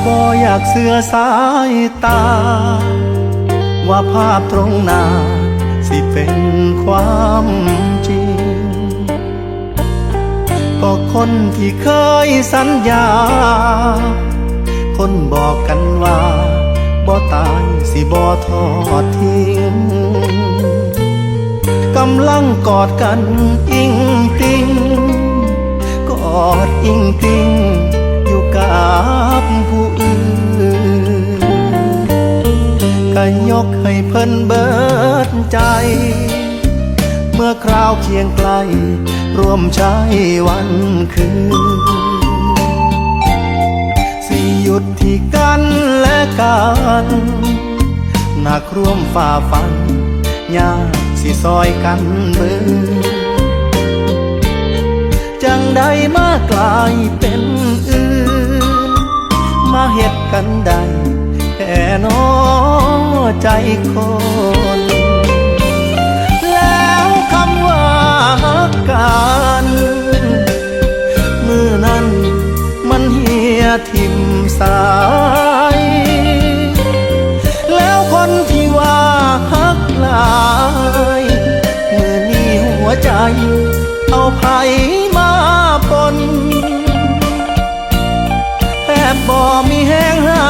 บ่อยากเสือสายตาว่าภาพตรงหน้าสิเป็นความจริงก็คนที่เคยสัญญาคนบอกกันว่าบ่ตายสิบ่ทอดทิ้งกำลังกอดกันอิงติงกอดอิงติงอยู่กับผู้อื่นก็ยกให้เพิ่นเบิดใจเมื่อคราวเคียงไกลร่วมใช้วันคืนสิหยุดที่กันและกันหนักร่วมฝ่าฟันยากสิซอยกันเบิ่งจังใดมากลายเป็นอื่นมาเฮ็ดกันได้แค่น้อใจคนแล้วคำว่าฮักกันมือนั้นมันเหี่ยทิ่มสายแล้วคนที่ว่าฮักหลายมือนี้หัวใจเอาไผมาปนแทบบ่มีแห้งหา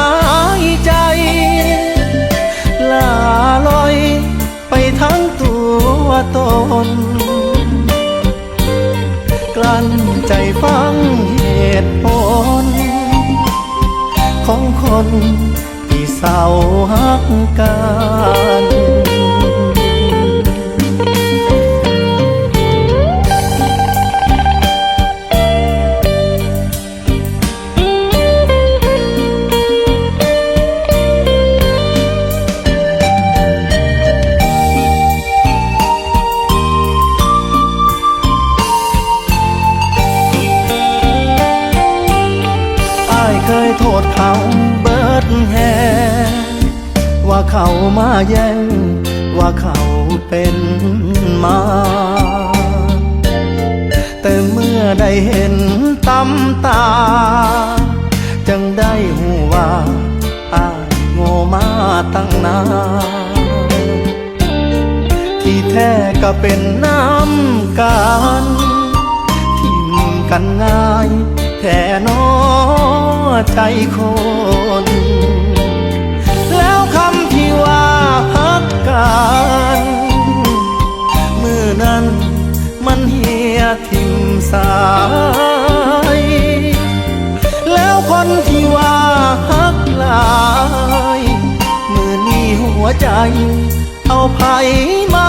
ยใจลาลอยไปทั้งตัวตนกลั้นใจฟังเหตุผลของคนที่เศร้าฮักกันเคยโทษเขาเบิดแฮว่าเขามาแย่งว่าเขาเป็นมาแต่เมื่อได้เห็นตำตาจังได้หูว่าอ้ายโง่มาตั้งนานที่แท้ก็เป็นน้ำกันทิ่มกันง่ายแค่น้อใจคนแล้วคำที่ว่าฮักกันมือนั้นมันเหี่ยทิ่มสายแล้วคนที่ว่าฮักหลายมือนี้หัวใจเอาไผมา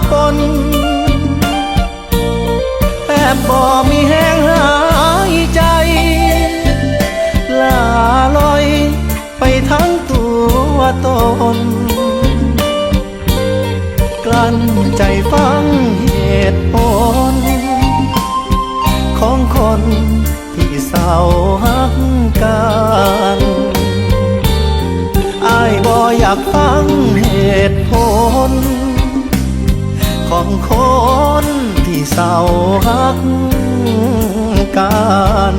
ปนแทบบ่มีแห้งหายใจลาลอยไปทั้งตัวตนกลั้นใจฟังเหตุผลของคนที่เศร้าฮักกันอ้ายบ่อยากฟังเหตุผลของคนที่เศร้าฮักกัน